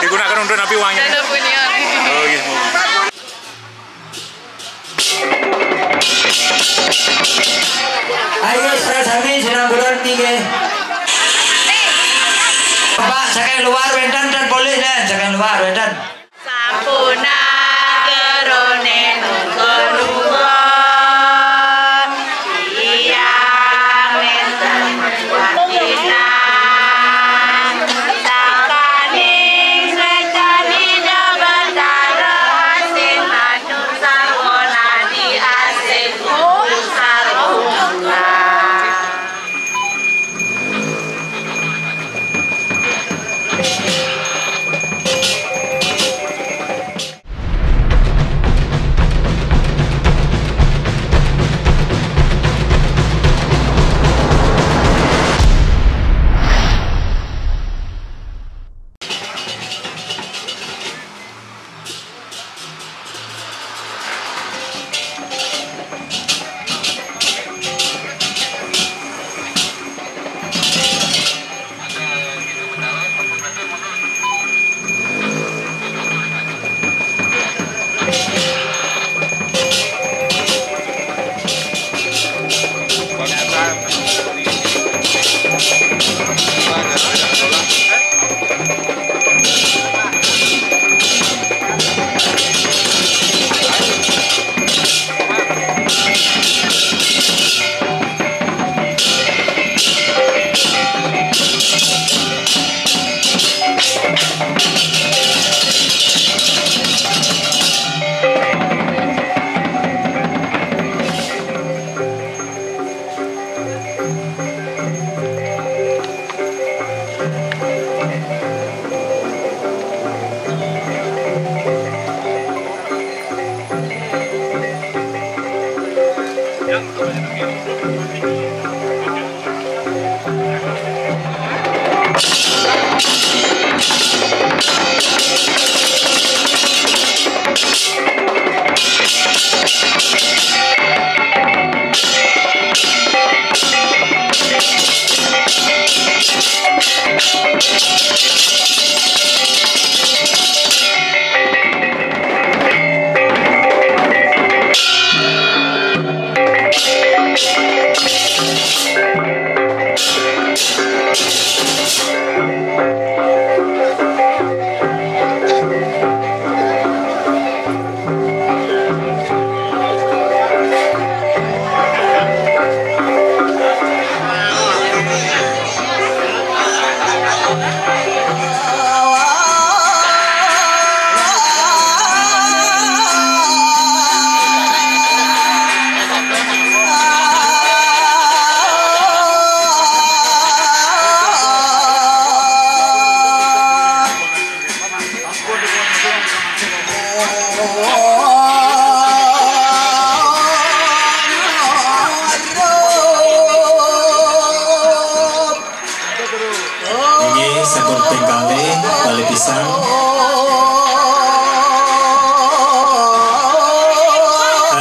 Digunakan untuk napi uangnya. Oh iya. Ayo serasami senang bulan 3. Pak, saya luar wedan dan boleh dan saya luar wedan. Sampuna gerone nunggu-nunggu Iyang nenten wakilan Takaning secani dabatara asin Aduh sarwana di asin Kudu sarwana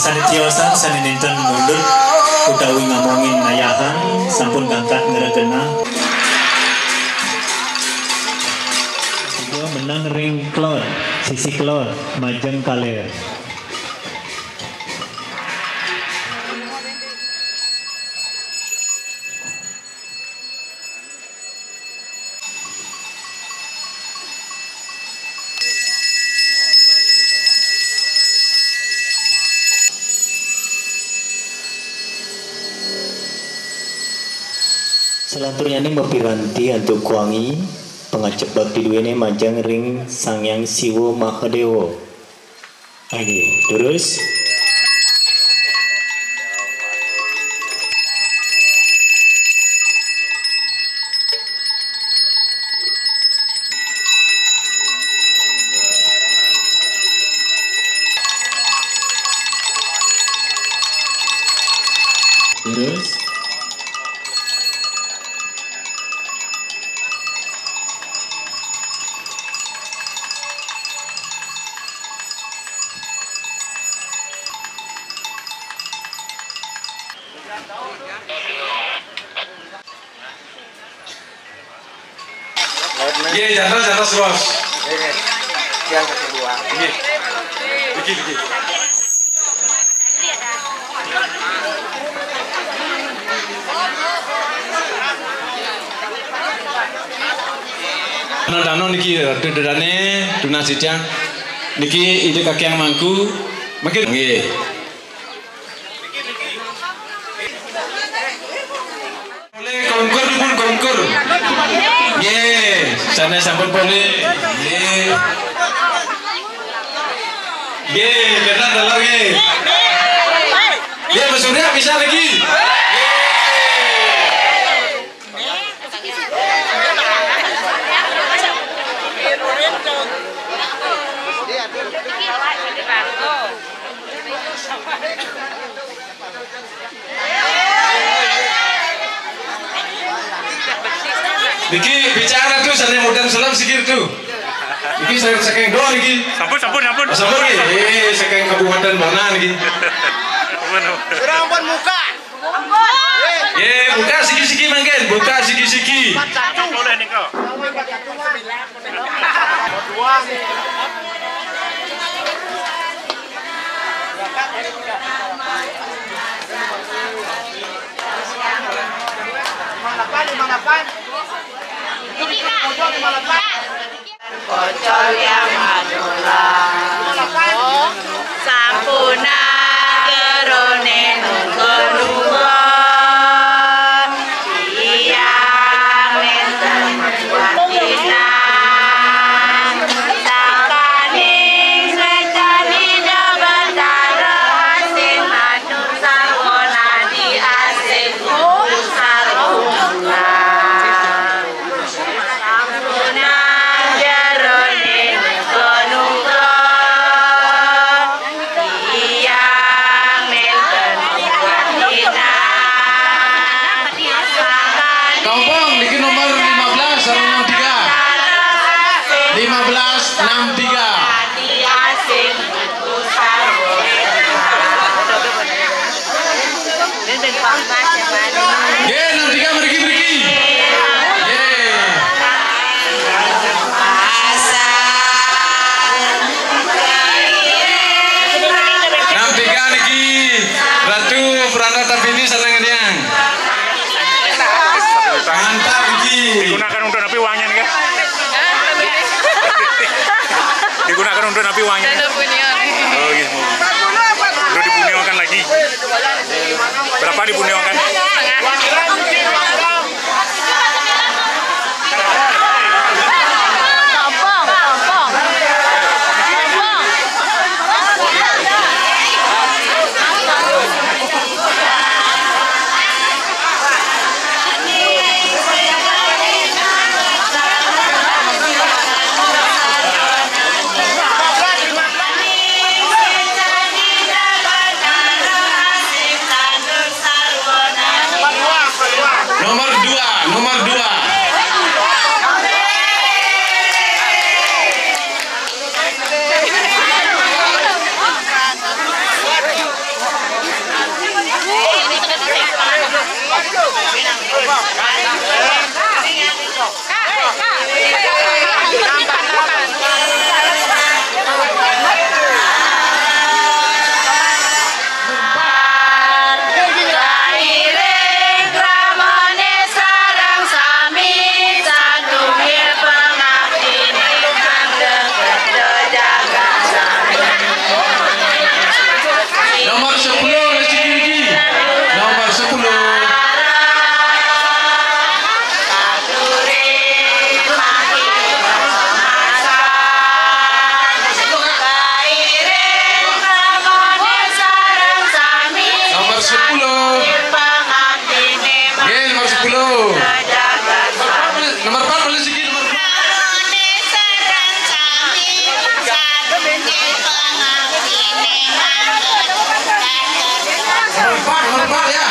Sanitiosan saninten mundur utawi ngomongin nayahan sampun ngangkat ngeregena dua menang ring klor sisi klor majeng kaler. Selanturnya ini mempiranti untuk kuangi pengaceplot di duene majang ring Sangyang Siwo Mahadewo. Oke, terus Iya, jantan bos. Yang kedua. Begini. Dano niki dedane Duna Sidang niki ide kaki yang mangku makin nggih. Boleh kongkur pun kongkur. Nggih, sana sampun boleh. Nggih. Nggih, benar dalam nggih. Nggih, Mas Surya bisa lagi. Niki bicara tuh sering mudah selam sikit tuh. Niki saya saking doang niki. Sampun. Sampun nggih. Saking Kabupaten Bona niki. Kurang pun muka. Buka siki-siki mangken, buka siki-siki. Boleh nih kau. Bocor yang manulah sampuna gerone nunggu-nunggu tiang nenten watinan takaning secani dabatara asin matur sarwana di asin sarwana Kampung niki nomor 15 sarung 3. 1563. Nggih, 63 mriki. Ratu Pranata Bini seneng yang mantap iki. Digunakan untuk napi uangnya nih kan? Digunakan untuk napi uangnya. Oh iya, udah dibunyikan lagi. Berapa dibunyikan? Nomor 2. Nomor 10 rezeki. Nomor 10. Nomor 4 boleh sikit nomor 4. Nomor 4 ya.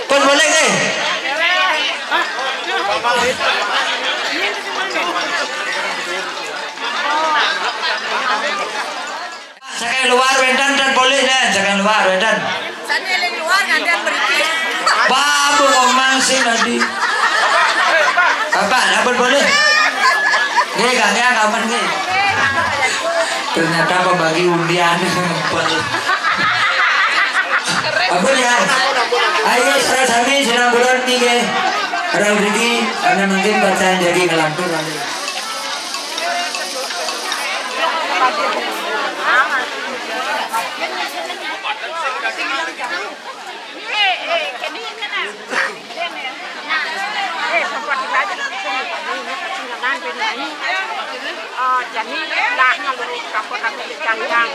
Pun boleh deh. Saking luar wenten dan boleh dan saking luar wenten. Sana yang luar ngantian beriki. Babu ngomong sih tadi. Bapak, apa boleh? Nih kakek kapan nih? Ternyata pembagi undian. Apa ya? Ayo sami sedang bulan tiga. Ada rezeki, karena mungkin bacaan jadi ngelampir. Jadi lah kalau kapal kami jangan